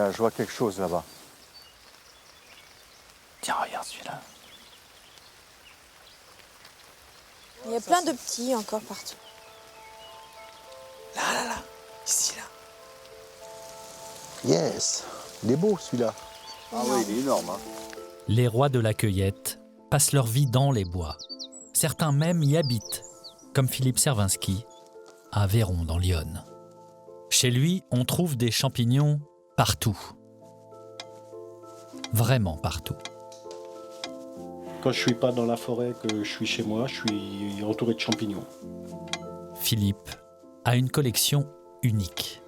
Tiens, je vois quelque chose là-bas. Tiens, regarde celui-là. Il y a plein de petits encore partout. Là, ici, là. Yes, il est beau celui-là. Ah oui, il est énorme. Hein. Les rois de la cueillette passent leur vie dans les bois. Certains même y habitent, comme Philippe Servinski, à Véron dans l'Yonne. Chez lui, on trouve des champignons partout. Vraiment partout. Quand je suis pas dans la forêt, que je suis chez moi, je suis entouré de champignons. Philippe a une collection unique.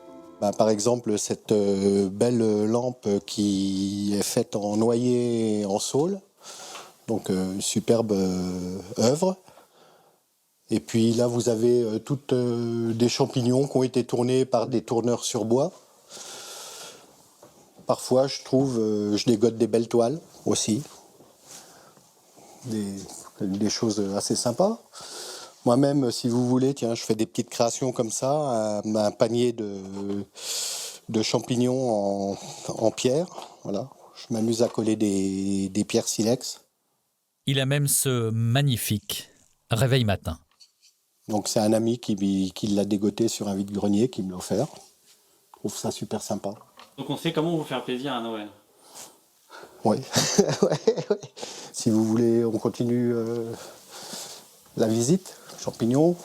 Par exemple, cette belle lampe qui est faite en noyer en saule, donc une superbe œuvre. Et puis là, vous avez toutes des champignons qui ont été tournés par des tourneurs sur bois. Parfois, je trouve, je dégote des belles toiles aussi. Des choses assez sympas. Moi-même, si vous voulez, tiens, je fais des petites créations comme ça, un panier de champignons en pierre. Voilà. Je m'amuse à coller des pierres silex. Il a même ce magnifique réveil matin. Donc c'est un ami qui l'a dégoté sur un vide-grenier, qui me l'a offert. Je trouve ça super sympa. Donc on sait comment vous faire plaisir à Noël. Oui. Ouais. Si vous voulez, on continue la visite. Champignons.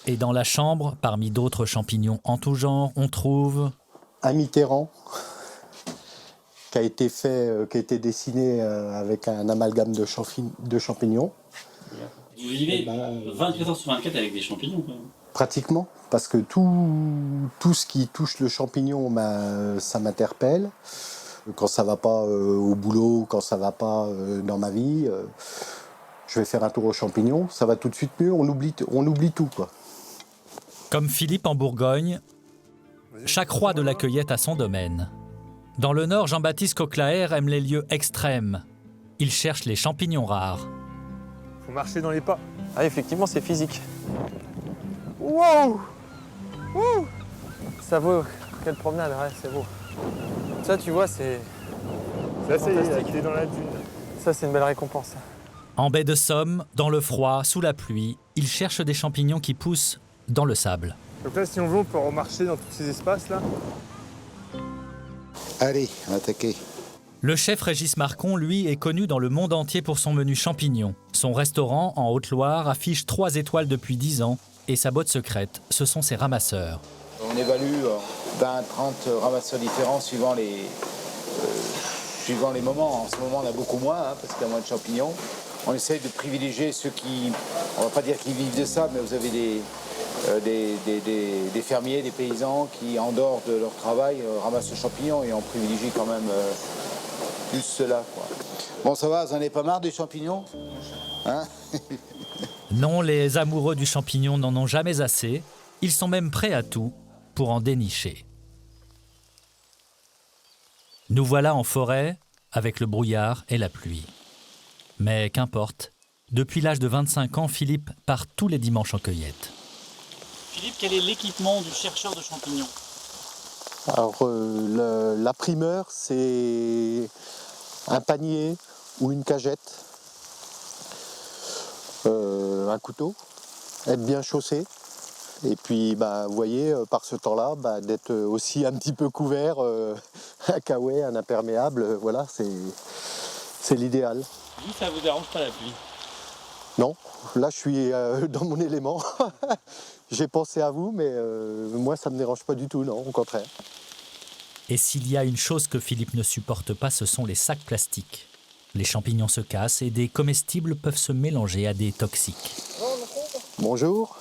Et dans la chambre, parmi d'autres champignons en tout genre, on trouve Un Mitterrand qui a été dessiné avec un amalgame de champignons. Vous vivez 24 heures sur 24 avec des champignons quand même. Pratiquement, parce que tout ce qui touche le champignon, ça m'interpelle. Quand ça va pas au boulot, quand ça va pas dans ma vie, je vais faire un tour aux champignons, ça va tout de suite mieux, on oublie tout, quoi. Comme Philippe en Bourgogne, chaque roi de la cueillette a son domaine. Dans le nord, Jean-Baptiste Coquelaer aime les lieux extrêmes. Il cherche les champignons rares. Faut marcher dans les pas. Ah, effectivement, c'est physique. Wow! Wow! Ça vaut. Quelle promenade, ouais, c'est beau. Ça, tu vois, c'est. Ça, c'est fantastique. il est dans la dune. Ça, c'est une belle récompense. En baie de Somme, dans le froid, sous la pluie, il cherche des champignons qui poussent dans le sable. Donc là, si on veut, on peut remarcher dans tous ces espaces-là. Allez, attaquez. Le chef Régis Marcon, lui, est connu dans le monde entier pour son menu champignons. Son restaurant, en Haute-Loire, affiche 3 étoiles depuis 10 ans et sa botte secrète, ce sont ses ramasseurs. On évalue 20-30 ramasseurs différents suivant les moments. En ce moment, on a beaucoup moins parce qu'il y a moins de champignons. On essaye de privilégier ceux qui, on va pas dire qu'ils vivent de ça, mais vous avez des fermiers, des paysans qui, en dehors de leur travail, ramassent les champignons et on privilégie quand même plus cela, quoi. Bon, ça va, vous en avez pas marre des champignons, hein? Non, les amoureux du champignon n'en ont jamais assez. Ils sont même prêts à tout pour en dénicher. Nous voilà en forêt, avec le brouillard et la pluie. Mais qu'importe, depuis l'âge de 25 ans, Philippe part tous les dimanches en cueillette. Philippe, quel est l'équipement du chercheur de champignons? Alors, la primeur, c'est un panier ou une cagette, un couteau, être bien chaussé. Et puis, vous voyez, par ce temps-là, d'être aussi un petit peu couvert, un caouet, un imperméable, voilà, c'est l'idéal. Vous, ça vous dérange pas la pluie? Non, là, je suis dans mon élément. J'ai pensé à vous, mais moi, ça ne me dérange pas du tout, non, au contraire. Et s'il y a une chose que Philippe ne supporte pas, ce sont les sacs plastiques. Les champignons se cassent et des comestibles peuvent se mélanger à des toxiques. Bonjour.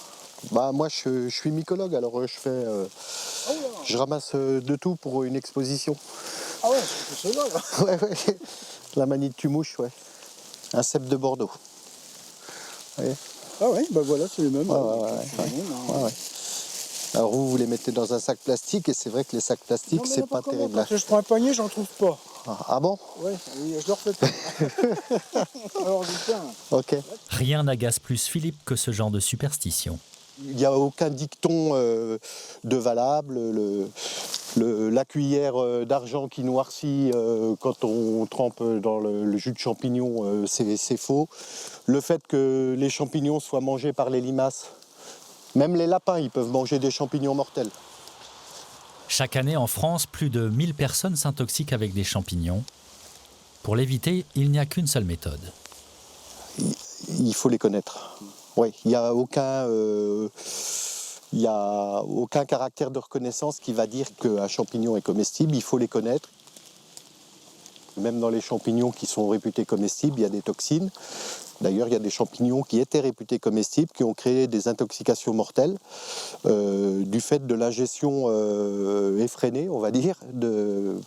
Moi, je suis mycologue, alors je ramasse de tout pour une exposition. Ah ouais, c'est cela là. Ouais. La manite tue-mouche, ouais. Un cep de Bordeaux. Ouais. Ah ouais, voilà, c'est les mêmes. Ouais. Alors vous les mettez dans un sac plastique et c'est vrai que les sacs plastiques, c'est pas terrible. Parce que je prends un panier, j'en trouve pas. Ah bon? Ouais, je le refais pas. Alors du pain. Ok. Rien n'agace plus Philippe que ce genre de superstition. Il n'y a aucun dicton de valable. La cuillère d'argent qui noircit quand on trempe dans le jus de champignon, c'est faux. Le fait que les champignons soient mangés par les limaces, même les lapins, ils peuvent manger des champignons mortels. Chaque année en France, plus de 1000 personnes s'intoxiquent avec des champignons. Pour l'éviter, il n'y a qu'une seule méthode. Il faut les connaître. Oui, il n'y a aucun caractère de reconnaissance qui va dire qu'un champignon est comestible. Il faut les connaître. Même dans les champignons qui sont réputés comestibles, il y a des toxines. D'ailleurs, il y a des champignons qui étaient réputés comestibles, qui ont créé des intoxications mortelles du fait de l'ingestion effrénée, on va dire,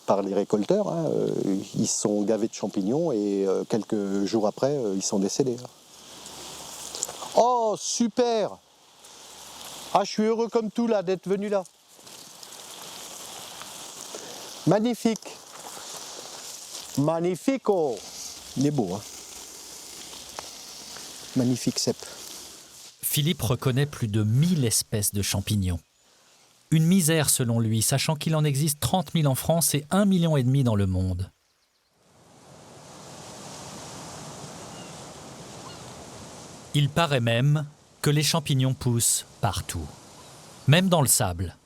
par les récolteurs. Hein. Ils sont gavés de champignons et quelques jours après, ils sont décédés. Oh, super! Ah, je suis heureux comme tout là d'être venu là. Magnifique! Magnifico! Il est beau, hein? Magnifique cep. Philippe reconnaît plus de 1000 espèces de champignons. Une misère selon lui, sachant qu'il en existe 30 000 en France et 1,5 million dans le monde. Il paraît même que les champignons poussent partout, même dans le sable,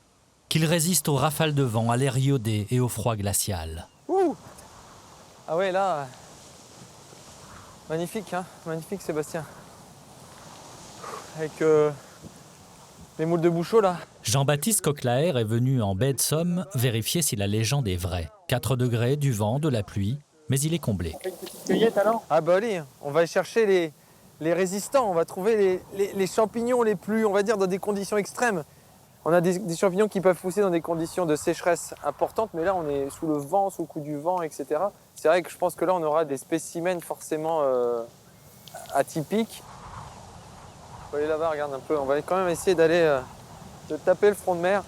qu'ils résistent aux rafales de vent, à l'air iodé et au froid glacial. Ouh. Ah ouais, là... Magnifique, hein? Magnifique, Sébastien. Avec les moules de Bouchot, là. Jean-Baptiste Coquelaer est venu en baie de Somme vérifier si la légende est vraie. 4 degrés, du vent, de la pluie, mais il est comblé. On fait une petite cueillette alors? Ah bah allez, on va chercher les résistants, on va trouver les champignons les plus, on va dire, dans des conditions extrêmes. On a des champignons qui peuvent pousser dans des conditions de sécheresse importantes, mais là on est sous le vent, sous le coup du vent, etc. C'est vrai que je pense que là on aura des spécimens forcément atypiques. On va aller là-bas, regarde un peu, on va quand même essayer d'aller de taper le front de mer.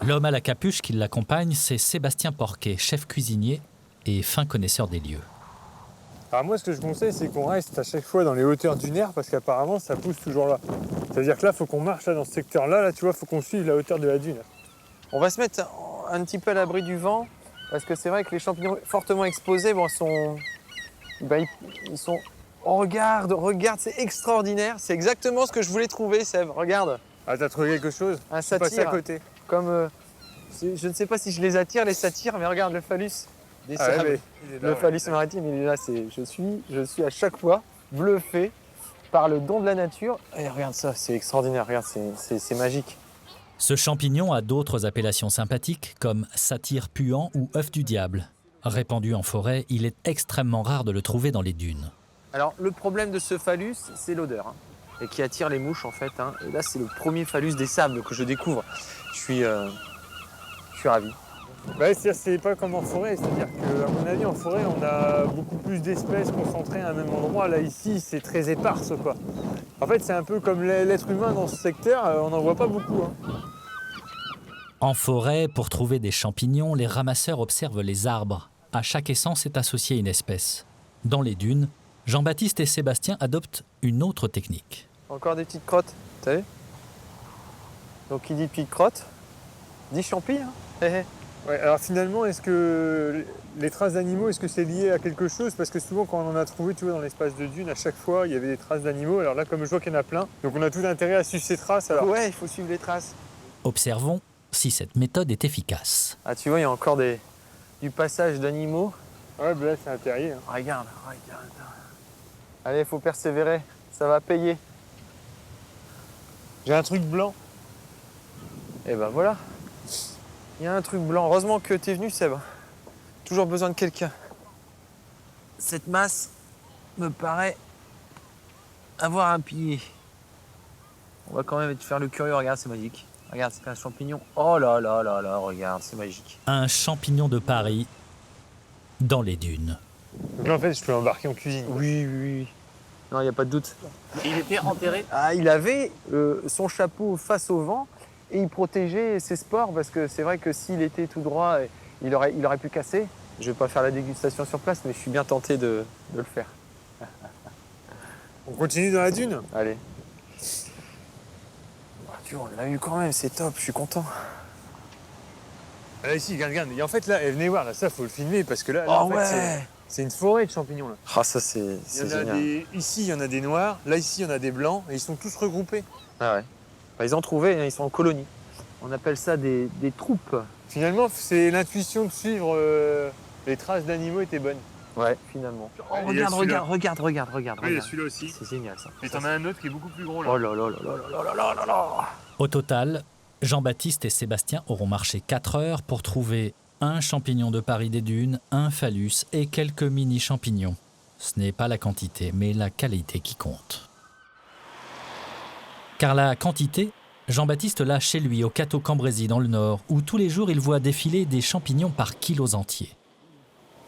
L'homme à la capuche qui l'accompagne, c'est Sébastien Porquet, chef cuisinier et fin connaisseur des lieux. Alors moi, ce que je conseille, c'est qu'on reste à chaque fois dans les hauteurs dunaires parce qu'apparemment, ça pousse toujours là. C'est-à-dire que là, il faut qu'on marche là, dans ce secteur-là, là, tu vois, il faut qu'on suive la hauteur de la dune. On va se mettre un petit peu à l'abri du vent parce que c'est vrai que les champignons fortement exposés, bon, ils sont... Oh, regarde, c'est extraordinaire. C'est exactement ce que je voulais trouver, Seb. Regarde. Ah, t'as trouvé quelque chose? Un Je suis passé à satyre. côté. Comme, je ne sais pas si je les attire, les satyres, mais regarde le phallus des Ah ouais, sables. mais il est là, Le ouais. phallus maritime, il est là. Je suis à chaque fois bluffé par le don de la nature. Et regarde ça, c'est extraordinaire. Regarde, c'est magique. Ce champignon a d'autres appellations sympathiques comme satyre puant ou œuf du diable. Répandu en forêt, il est extrêmement rare de le trouver dans les dunes. Alors, le problème de ce phallus, c'est l'odeur, hein, et qui attire les mouches, en fait. Hein. Et là, c'est le premier phallus des sables que je découvre. Je suis ravi. Bah, c'est pas comme en forêt, c'est-à-dire qu'à mon avis, en forêt, on a beaucoup plus d'espèces concentrées à un même endroit. Là, ici, c'est très éparse, quoi. En fait, c'est un peu comme l'être humain dans ce secteur, on n'en voit pas beaucoup. Hein. En forêt, pour trouver des champignons, les ramasseurs observent les arbres. À chaque essence est associée une espèce. Dans les dunes, Jean-Baptiste et Sébastien adoptent une autre technique. Encore des petites crottes, t'as vu? Donc, qui dit petite crotte, dit champi, hein. Hé, hé. Ouais, alors finalement, est-ce que les traces d'animaux, est-ce que c'est lié à quelque chose? Parce que souvent, quand on en a trouvé, tu vois, dans l'espace de dune, à chaque fois, il y avait des traces d'animaux. Alors là, comme je vois qu'il y en a plein, donc on a tout intérêt à suivre ces traces. Alors. Ouais, il faut suivre les traces. Observons si cette méthode est efficace. Ah, tu vois, il y a encore du passage d'animaux. Ouais, bah là, c'est un terrier. Hein. Regarde. Allez, il faut persévérer, ça va payer. J'ai un truc blanc. Et ben voilà. Il y a un truc blanc. Heureusement que t'es venu, Seb. Toujours besoin de quelqu'un. Cette masse me paraît avoir un pilier. On va quand même te faire le curieux. Regarde, c'est magique. Regarde, c'est un champignon. Oh là là là là, regarde, c'est magique. Un champignon de Paris dans les dunes. Donc là, en fait, je peux l'embarquer en cuisine. Oui. Non, il n'y a pas de doute. Il était enterré. Ah, il avait son chapeau face au vent et il protégeait ses spores parce que c'est vrai que s'il était tout droit, il aurait pu casser. Je vais pas faire la dégustation sur place, mais je suis bien tenté de le faire. On continue dans la dune? Allez. Oh, tu vois, on l'a eu quand même, c'est top, je suis content. Là, ici, regarde. Et en fait, là, venez voir, là, ça, faut le filmer parce que là, en fait, c'est une forêt de champignons. Là. Ah, ça, c'est génial. Ici, il y en a des noirs. Là, ici, il y en a des blancs. Et ils sont tous regroupés. Ah ouais. Bah, ils ont trouvé, hein, ils sont en colonie. On appelle ça des troupes. Finalement, c'est l'intuition de suivre les traces d'animaux était bonne. Ouais, finalement. Oh, il y a regarde. Oui, il y a celui-là aussi. C'est génial, ça. Et t'en as un autre qui est beaucoup plus gros, là. Oh là là là là là là là là. Au total, Jean-Baptiste et Sébastien auront marché 4 heures pour trouver un champignon de Paris des Dunes, un phallus et quelques mini-champignons. Ce n'est pas la quantité, mais la qualité qui compte. Car la quantité, Jean-Baptiste l'a chez lui, au Cateau-Cambrésis dans le Nord, où tous les jours il voit défiler des champignons par kilos entiers.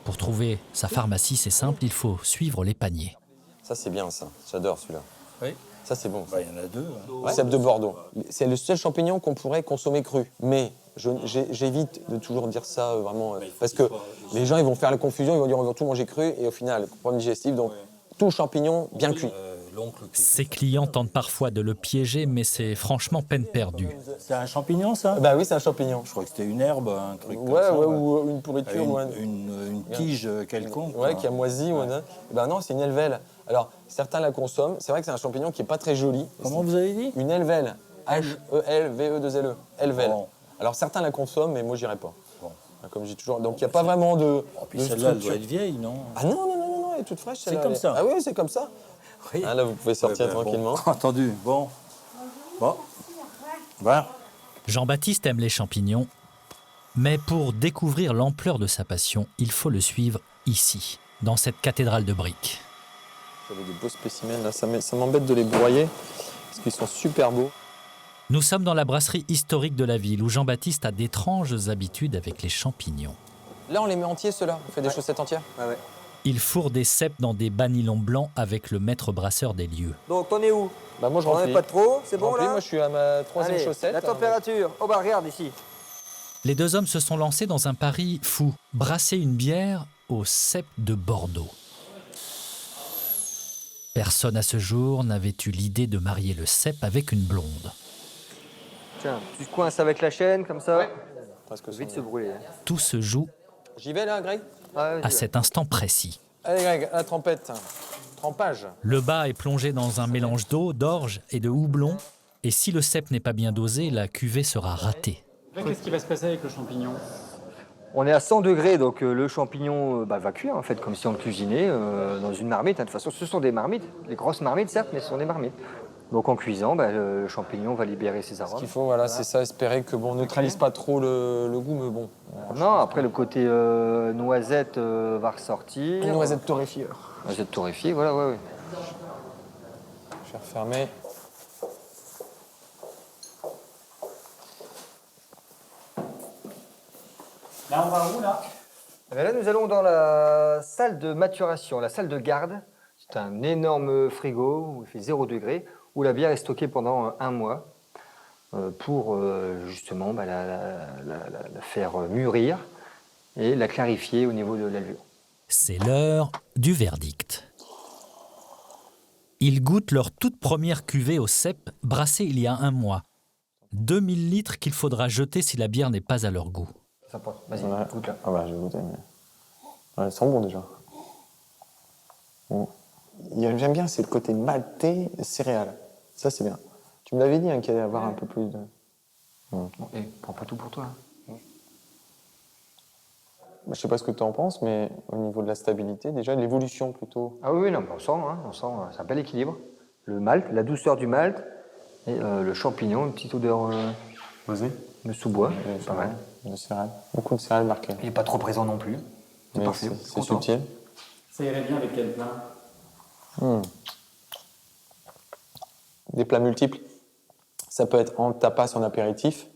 Pour trouver sa pharmacie, c'est simple, il faut suivre les paniers. Ça, c'est bien, ça. J'adore celui-là. Oui. Ça, c'est bon. Bah, il y en a deux. Ouais. Cèpe de Bordeaux. C'est le seul champignon qu'on pourrait consommer cru. Mais j'évite de toujours dire ça vraiment. Parce que les gens, ils vont faire la confusion, ils vont dire on va tout manger cru. Et au final, problème digestif. Donc, tout champignon bien cuit. Ses clients tentent parfois de le piéger, mais c'est franchement peine perdue. C'est un champignon, ça? Bah oui, c'est un champignon. Je crois que c'était une herbe, un truc comme Ouais, ça. ou une pourriture. Une tige quelconque. Ouais, qui a moisi. Ouais. Ben non, c'est une helvelle. Alors, certains la consomment. C'est vrai que c'est un champignon qui n'est pas très joli. Comment vous avez dit? Une helvelle. H-E-L-V-E-2-L-E. Helvelle. Bon. Alors, certains la consomment, mais moi, j'irai pas. Bon. Comme je dis toujours. Donc, il n'y a pas vraiment de. Oh, puis celle-là, elle doit être vieille, non? Ah non, elle est toute fraîche. C'est comme ça. Ah oui, c'est comme ça. Oui. Ah, là, vous pouvez sortir tranquillement. Bon. Entendu. Bon. Voilà. Jean-Baptiste aime les champignons, mais pour découvrir l'ampleur de sa passion, il faut le suivre ici, dans cette cathédrale de briques. J'avais des beaux spécimens, là, ça m'embête de les broyer, parce qu'ils sont super beaux. Nous sommes dans la brasserie historique de la ville, où Jean-Baptiste a d'étranges habitudes avec les champignons. Là, on les met entiers, ceux-là. On fait des chaussettes entières. Ouais. Il fourre des cèpes dans des banilons blancs avec le maître brasseur des lieux. Donc, t'en es où? Bah, moi, je On remplis. n'en est pas trop, c'est bon là? Moi, je suis à ma 3e Allez, chaussette. la température. Oh bah regarde ici. Les deux hommes se sont lancés dans un pari fou, brasser une bière au cèpe de Bordeaux. Personne à ce jour n'avait eu l'idée de marier le cèpe avec une blonde. Tiens, tu te coinces avec la chaîne comme ça. Presque Vite se brûler. Tout se joue J'y vais, là, Greg? à cet instant précis. Allez, Greg, la trempette. Trempage. Le bas est plongé dans un mélange d'eau, d'orge et de houblon. Et si le cèpe n'est pas bien dosé, la cuvée sera ratée. Qu'est-ce qui va se passer avec le champignon? On est à 100 degrés, donc le champignon va cuire en fait, comme si on le cuisinait dans une marmite. De toute façon, ce sont des marmites, des grosses marmites certes, mais ce sont des marmites. Donc en cuisant, le champignon va libérer ses arômes. Ce qu'il faut, voilà, c'est ça, espérer que bon, neutralise pas trop le goût, mais bon. Non, après le côté noisette va ressortir. Une noisette torréfiée. Noisette torréfiée, voilà, ouais. Je vais refermer. Là, on va où, là? Là, nous allons dans la salle de maturation, la salle de garde. C'est un énorme frigo où il fait 0 degré, où la bière est stockée pendant 1 mois pour justement la faire mûrir et la clarifier au niveau de la levure. C'est l'heure du verdict. Ils goûtent leur toute première cuvée au cèpe, brassée il y a 1 mois. 2000 litres qu'il faudra jeter si la bière n'est pas à leur goût. Vas-y, Ouais. goûte là. Ah bah, je vais goûter. Mais... Ouais, elles sont bons déjà. Bon. J'aime bien, c'est le côté maltais, céréales. Ça, c'est bien. Tu me l'avais dit qu'il allait y avoir un peu plus de... Et prends pas tout pour toi. Je sais pas ce que tu en penses, mais au niveau de la stabilité, déjà, de l'évolution plutôt. Ah oui, non, on sent, c'est un bel équilibre. Le malt, la douceur du malt et le champignon, une petite odeur de sous-bois, pas mal. De céréales. Beaucoup de céréales marquées. Il n'est pas trop présent non plus. C'est Mais parfait. c'est subtil. Ça irait bien avec quel plat? Des plats multiples. Ça peut être en tapas, en apéritif,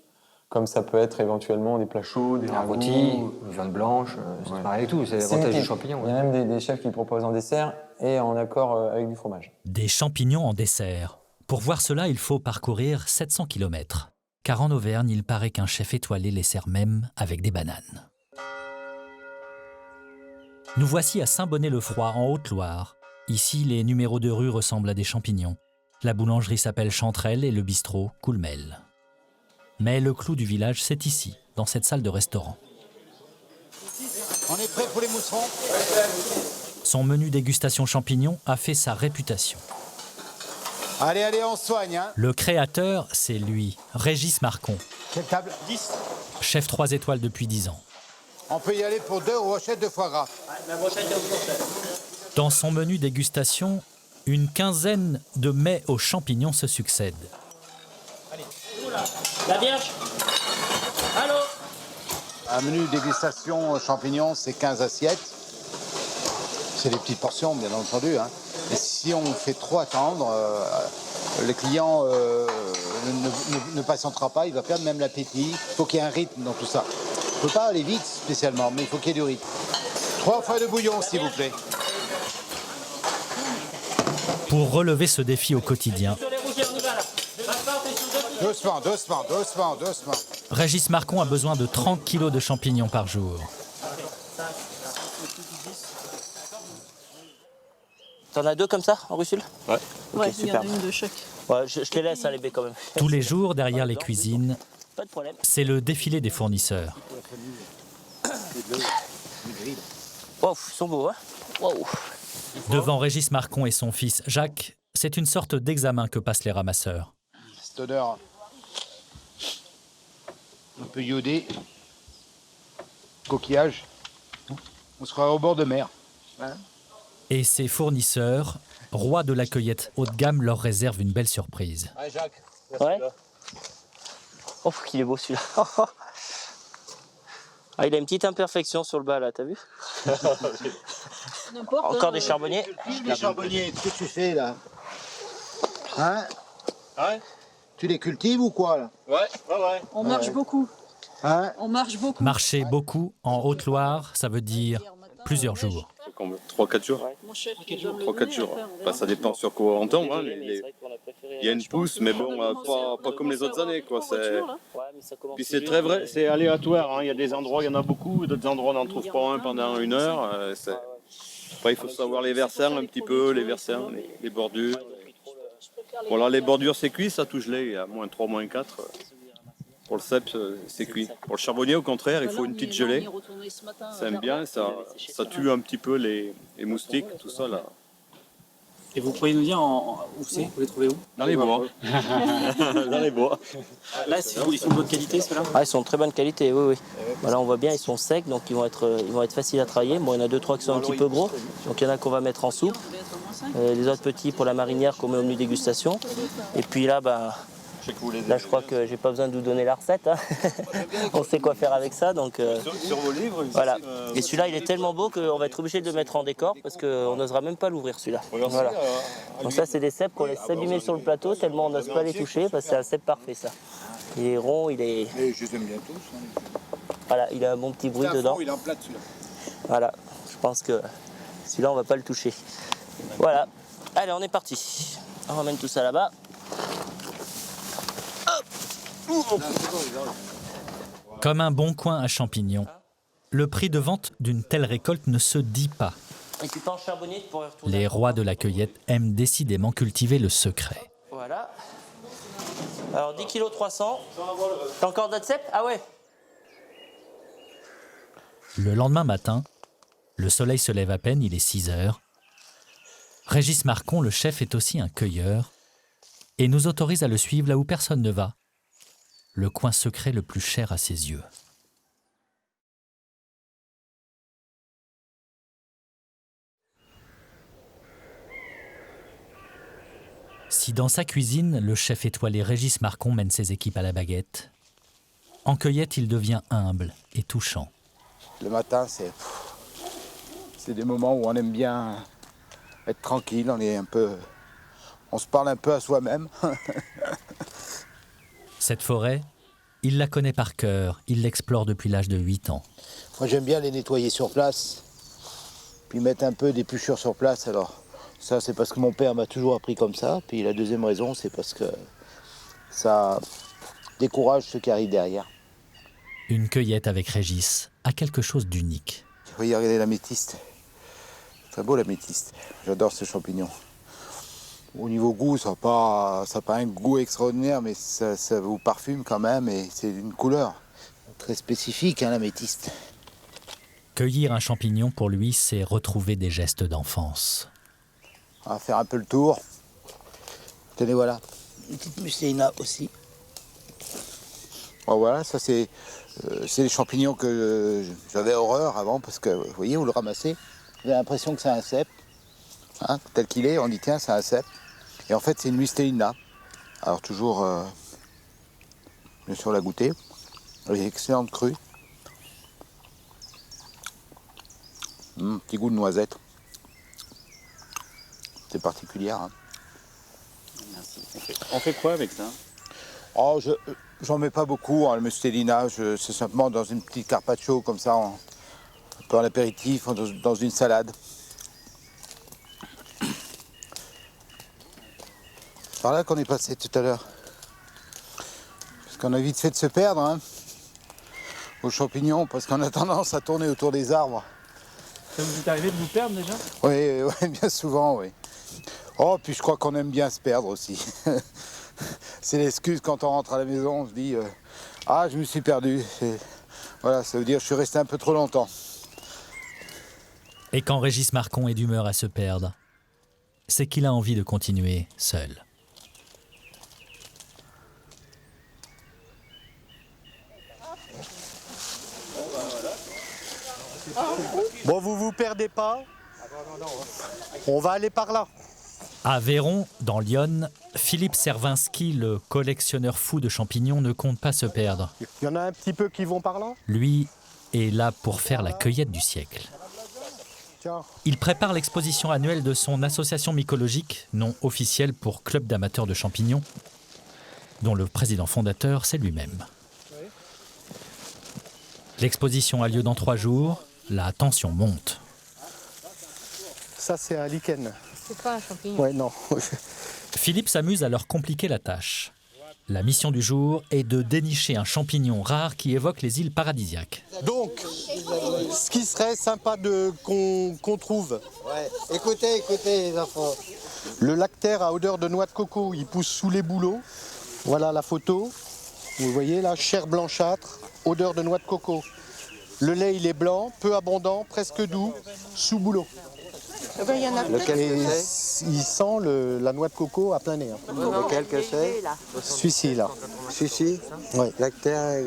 comme ça peut être éventuellement des plats chauds, des ragoûts. Rôti, une viande blanche, c'est pareil et tout. C'est l'avantage du champignon. Il y a même des chefs qui le proposent en dessert et en accord avec du fromage. Des champignons en dessert. Pour voir cela, il faut parcourir 700 km. Car en Auvergne, il paraît qu'un chef étoilé les sert même avec des bananes. Nous voici à Saint-Bonnet-le-Froid, en Haute-Loire. Ici, les numéros de rue ressemblent à des champignons. La boulangerie s'appelle Chanterelle et le bistrot Coulmel. Mais le clou du village, c'est ici, dans cette salle de restaurant. On est prêt pour les mousserons? Son menu dégustation champignons a fait sa réputation. Allez, allez, on soigne. Hein. Le créateur, c'est lui, Régis Marcon. Quelle table? 10. Chef 3 étoiles depuis 10 ans. On peut y aller pour 2 brochettes de foie gras. Dans son menu dégustation, une quinzaine de mets aux champignons se succèdent. La Vierge. Allô? Un menu dégustation champignons, c'est 15 assiettes. C'est des petites portions, bien entendu. Hein. Et si on fait trop attendre, le client ne patientera pas, il va perdre même l'appétit. Il faut qu'il y ait un rythme dans tout ça. Il ne faut pas aller vite spécialement, mais il faut qu'il y ait du rythme. 3 fois de bouillon, s'il vous plaît. Pour relever ce défi au quotidien, Doucement, doucement, doucement, doucement. Régis Marcon a besoin de 30 kilos de champignons par jour. T'en as 2 comme ça, en russule? Ouais. Ok, il y en a super. une de chaque. Ouais, je te laisse, hein, les baies quand même. Tous les jours, derrière les cuisines, Pas de problème. c'est le défilé des fournisseurs. Wow, ils sont beaux, hein? Wow. Devant Régis Marcon et son fils Jacques, c'est une sorte d'examen que passent les ramasseurs. Cette odeur un peu iodée, coquillage. On sera au bord de mer. Et ces fournisseurs, rois de la cueillette haut de gamme, leur réservent une belle surprise. Ouais, Jacques. Ouais. Oh, qu'il est beau celui-là. Ah, il a une petite imperfection sur le bas là, t'as vu? Encore des charbonniers. Les charbonniers, ce que tu fais là? Hein? Ouais. Tu les cultives ou quoi là? Ouais. On marche beaucoup. Hein? On marche beaucoup. Marcher beaucoup en Haute-Loire, ça veut dire plusieurs jours. 3-4 jours. Mon chef, 3-4 jours. Bah, ça dépend sur quoi on tombe. Hein. Il y a une pousse, mais bon, pas comme les autres années. Quoi. Puis c'est très vrai, c'est aléatoire. Hein. Il y a des endroits, il y en a beaucoup, d'autres endroits, on n'en trouve pas un pendant 1 heure. Après, il faut savoir les versants un petit peu, les versants, les bordures. Bon, là, les bordures, c'est cuit, ça touche les, il y a -3, -4. Pour le cep, c'est cuit. Pour le charbonnier, au contraire, il faut une petite gelée. Ça aime bien, ça tue un petit peu les moustiques, tout ça là. Et vous pourriez nous dire où c'est? Vous les trouvez où? Dans les bois. Dans les bois. Là, ils sont de bonne qualité, ceux-là? Ah, ils sont de très bonne qualité, oui, oui. Voilà, on voit bien, ils sont secs, donc ils vont être faciles à travailler. Bon, il y en a 2-3 qui sont un petit peu gros, donc il y en a qu'on va mettre en soupe. Les autres petits pour la marinière qu'on met au menu dégustation. Et puis là, là, je crois que j'ai pas besoin de vous donner la recette. Hein. On sait quoi faire avec ça, donc Sur vos livres. voilà. Et celui-là, il est tellement beau qu'on va être obligé de le mettre en décor parce qu'on n'osera même pas l'ouvrir celui-là. Voilà. Donc ça, c'est des cèpes qu'on laisse s'abîmer sur le plateau tellement on n'ose pas les toucher parce que c'est un cèpe parfait, ça. Il est rond, il est. Et je les aime bien tous. Voilà, il a un bon petit bruit dedans. Il est en plat celui-là. Voilà, je pense que celui-là, on va pas le toucher. Voilà. Allez, on est parti. On ramène tout ça là-bas. Comme un bon coin à champignons, le prix de vente d'une telle récolte ne se dit pas. Et tu en charbonnier, tu pourrais retourner. Les rois de la cueillette aiment décidément cultiver le secret. Voilà. Alors 10 kg 300. T'as encore d'autres cèpes? Ah ouais. Le lendemain matin, le soleil se lève à peine, il est 6 heures. Régis Marcon, le chef, est aussi un cueilleur et nous autorise à le suivre là où personne ne va, le coin secret le plus cher à ses yeux. Si dans sa cuisine, le chef étoilé Régis Marcon mène ses équipes à la baguette, en cueillette, il devient humble et touchant. Le matin, c'est des moments où on aime bien être tranquille, on se parle un peu à soi-même. Cette forêt, il la connaît par cœur, il l'explore depuis l'âge de 8 ans. Moi, j'aime bien les nettoyer sur place, puis mettre un peu d'épluchure sur place. Alors, ça, c'est parce que mon père m'a toujours appris comme ça. Puis la deuxième raison, c'est parce que ça décourage ceux qui arrivent derrière. Une cueillette avec Régis a quelque chose d'unique. Regardez l'améthyste. Très beau l'améthyste. J'adore ce champignon. Au niveau goût, ça n'a pas un goût extraordinaire, mais ça vous parfume quand même et c'est une couleur. Très spécifique, hein, l'améthyste. Cueillir un champignon, pour lui, c'est retrouver des gestes d'enfance. On va faire un peu le tour. Tenez, voilà. Une petite mustéina aussi. Bon, voilà, ça c'est les champignons que j'avais horreur avant, parce que, vous voyez, vous le ramassez, vous avez l'impression que c'est un cèpe. Hein, tel qu'il est, on dit tiens, c'est un cèpe. Et en fait, c'est une mustéina. Alors toujours, bien sûr, la goûter. Elle est excellente crue. Petit goût de noisette. C'est particulier. Hein. Merci. On fait quoi avec ça? Oh, j'en mets pas beaucoup, hein, le mustelina. C'est simplement dans une petite carpaccio, comme ça, un peu en apéritif, dans une salade. C'est par là qu'on est passé tout à l'heure. Parce qu'on a vite fait de se perdre, hein, aux champignons, parce qu'on a tendance à tourner autour des arbres. Ça vous est arrivé de vous perdre déjà? Oui, bien souvent, oui. Oh, puis je crois qu'on aime bien se perdre aussi. C'est l'excuse quand on rentre à la maison, on se dit ah, je me suis perdu. Voilà, ça veut dire que je suis resté un peu trop longtemps. Et quand Régis Marcon est d'humeur à se perdre, c'est qu'il a envie de continuer seul. Bon, vous perdez pas. On va aller par là. À Véron, dans l'Yonne, Philippe Servinski, le collectionneur fou de champignons, ne compte pas se perdre. Il y en a un petit peu qui vont par là. Lui est là pour faire la cueillette du siècle. Tiens. Il prépare l'exposition annuelle de son association mycologique, nom officiel pour Club d'amateurs de champignons, dont le président fondateur, c'est lui-même. L'exposition a lieu dans 3 jours, la tension monte. Ça, c'est un lichen. C'est pas un champignon. Ouais, non. Philippe s'amuse à leur compliquer la tâche. La mission du jour est de dénicher un champignon rare qui évoque les îles paradisiaques. Donc, ce qui serait sympa qu'on trouve. Ouais. Écoutez les enfants. Le lactaire à odeur de noix de coco, il pousse sous les bouleaux. Voilà la photo. Vous voyez là, chair blanchâtre, odeur de noix de coco. Le lait, il est blanc, peu abondant, presque doux, sous bouleau. Il y en a Et il sent la noix de coco à plein nez. Hein. Lequel que c'est? Celui-ci là. Celui-ci? Ouais. Lactaire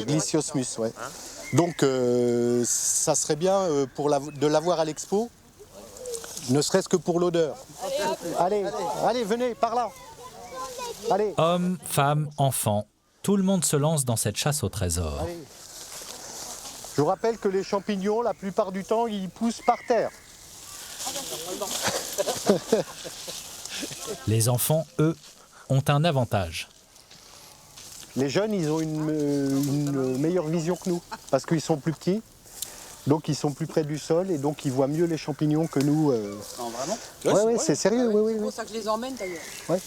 Glyciosmus, ouais. Donc ça serait bien de l'avoir à l'expo, ne serait-ce que pour l'odeur. Allez, venez, par là. Allez. Hommes, femmes, enfants, tout le monde se lance dans cette chasse au trésor. Allez. Je vous rappelle que les champignons, la plupart du temps, ils poussent par terre. Les enfants, eux, ont un avantage. Les jeunes, ils ont une meilleure vision que nous, parce qu'ils sont plus petits, donc ils sont plus près du sol, et donc ils voient mieux les champignons que nous. Non, vraiment? Oui, c'est sérieux, oui. C'est pour ça que je les emmène d'ailleurs. Ouais.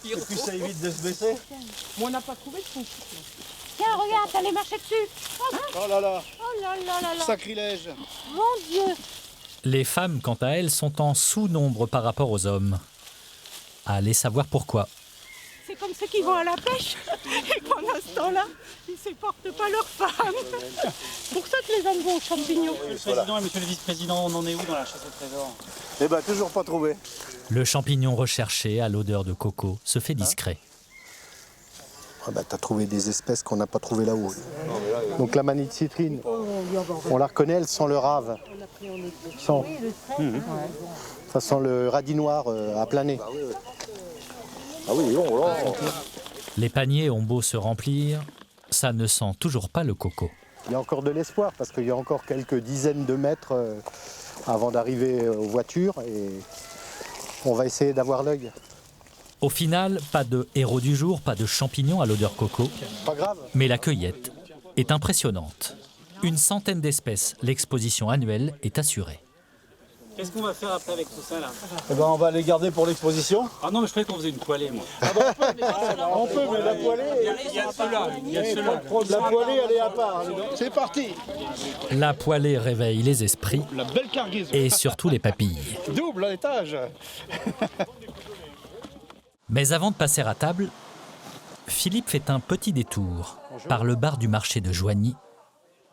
Et puis ça évite de se baisser. Mais on n'a pas trouvé de son couple. Tiens, regarde, t'allais marcher dessus. Oh là là. Oh là là là là. Sacrilège. Mon Dieu. Les femmes, quant à elles, sont en sous-nombre par rapport aux hommes. Allez savoir pourquoi. C'est comme ceux qui vont à la pêche et pendant ce temps-là, ils ne supportent pas leurs femmes. C'est pour ça que les hommes vont aux champignons. Le président et monsieur le vice-président, on en est où dans la chasse au trésor? Eh ben, toujours pas trouvé. Le champignon recherché à l'odeur de coco se fait discret. Ah bah, t'as trouvé des espèces qu'on n'a pas trouvées là-haut. Donc la manite citrine, on la reconnaît, elle sent le rave. Ça sent le radis noir à plein nez. Ah oui, Les paniers ont beau se remplir, ça ne sent toujours pas le coco. Il y a encore de l'espoir parce qu'il y a encore quelques dizaines de mètres avant d'arriver aux voitures et on va essayer d'avoir l'œil. Au final, pas de héros du jour, pas de champignons à l'odeur coco. Pas grave. Mais la cueillette est impressionnante. Une centaine d'espèces, l'exposition annuelle est assurée. Qu'est-ce qu'on va faire après avec tout ça là? Eh ben, on va les garder pour l'exposition. Ah non, mais je croyais qu'on faisait une poêlée, moi. On peut, mais la poêlée... Il y a ceux-là. La poêlée, elle est à part. C'est parti. La poêlée réveille les esprits La belle cargaison. et surtout les papilles. Double étage. Mais avant de passer à table, Philippe fait un petit détour. Par le bar du marché de Joigny,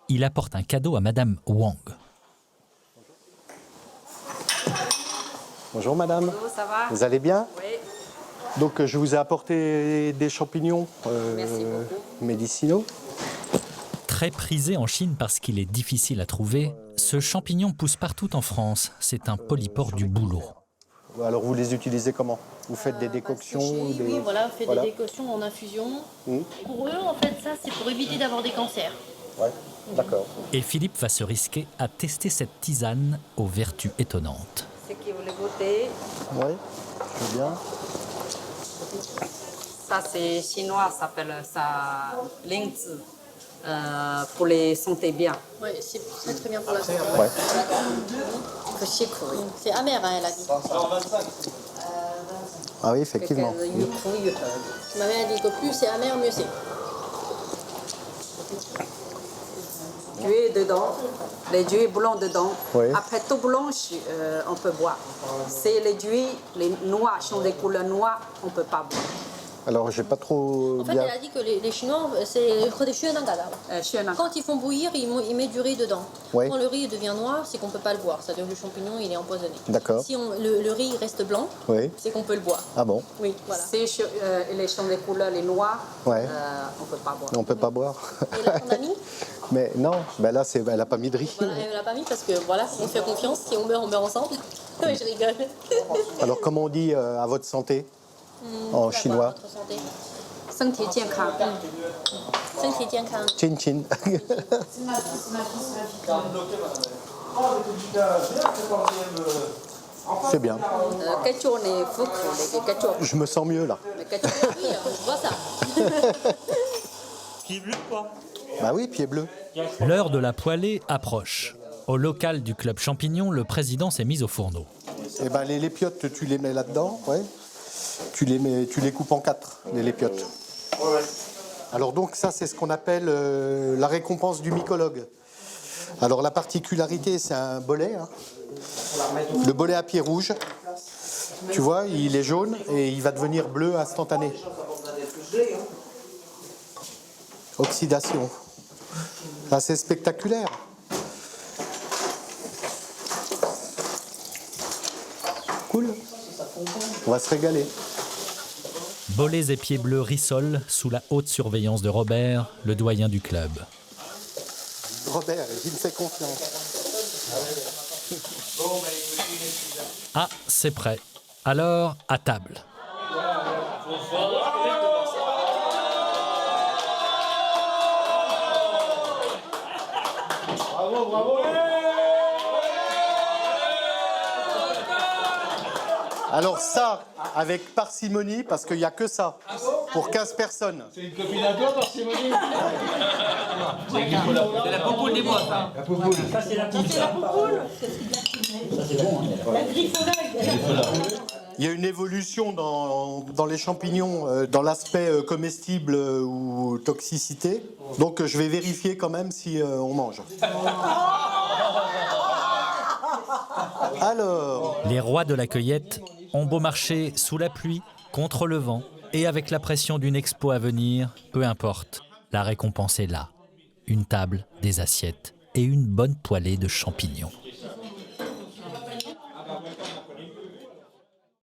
il apporte un cadeau à Madame Wang. Bonjour madame. Bonjour, ça va? Vous allez bien? Oui. Donc je vous ai apporté des champignons Merci beaucoup. médicinaux. Très prisé en Chine parce qu'il est difficile à trouver, ce champignon pousse partout en France. C'est un polypore du bouleau. Alors vous les utilisez comment? Vous faites des décoctions Oui, des... voilà, on fait des décoctions en infusion. Pour eux, en fait, ça, c'est pour éviter d'avoir des cancers. Ouais, d'accord. Et Philippe va se risquer à tester cette tisane aux vertus étonnantes. Ceux qui voulaient goûter. Oui, je veux bien. Ça, c'est chinois, ça s'appelle ça lingzi. Pour les santé bien. Oui, c'est très bien pour la santé. Ouais. C'est amer, hein, elle a dit. Ah oui, effectivement. Ma mère dit que plus c'est amer, mieux c'est. Jus dedans, les jus blancs dedans. Oui. Après tout blanche, on peut boire. C'est les jus, les noix sont des couleurs noires, on ne peut pas boire. Alors j'ai pas trop En fait, bien... elle a dit que les Chinois, c'est des quand ils font bouillir, ils mettent du riz dedans. Ouais. Quand le riz devient noir, c'est qu'on ne peut pas le boire. C'est-à-dire que le champignon, il est empoisonné. D'accord. Si le riz reste blanc, Oui. c'est qu'on peut le boire. Ah bon? Oui, voilà. Si les sont des couleurs, les noirs, Ouais. on ne peut pas boire. On peut pas boire. Et là, on a mis. Mais non, ben là, elle a pas mis de riz. Voilà, elle ne l'a pas mis parce que voilà, on fait confiance. Si on meurt ensemble. Oui, je rigole. Alors comment on dit à votre santé en chinois? Votre santé. 身体健康。身体健康。 Chin chin. C'est bien. Je me sens mieux là. Oui, je vois ça. Pied bleu quoi? Bah oui, pied bleu. L'heure de la poêlée approche. Au local du club Champignon, le président s'est mis au fourneau. Et ben les lépiotes, tu les mets là-dedans, ouais. Tu les coupes en 4, les lépiotes. Alors donc ça, c'est ce qu'on appelle la récompense du mycologue. Alors la particularité, c'est un bolet. Hein. Le bolet à pied rouge. Tu vois, il est jaune et il va devenir bleu instantané. Oxydation. Assez spectaculaire. Cool. On va se régaler. Bolets et pieds bleus rissolent sous la haute surveillance de Robert, le doyen du club. Robert, il me fait confiance. Ah, c'est prêt. Alors, à table. Bravo, bravo. Alors ça, avec parcimonie, parce qu'il n'y a que ça, pour 15 personnes. C'est une copine à toi, parcimonie? C'est la poupoule des bois, ça. La poupoule. Ça, c'est la poupoule. Ça, c'est bon. Il y a une évolution dans les champignons, dans l'aspect comestible ou toxicité. Donc je vais vérifier quand même si on mange. Alors... Les rois de la cueillette ont beau marcher sous la pluie, contre le vent et avec la pression d'une expo à venir, peu importe, la récompense est là. Une table, des assiettes et une bonne poêlée de champignons.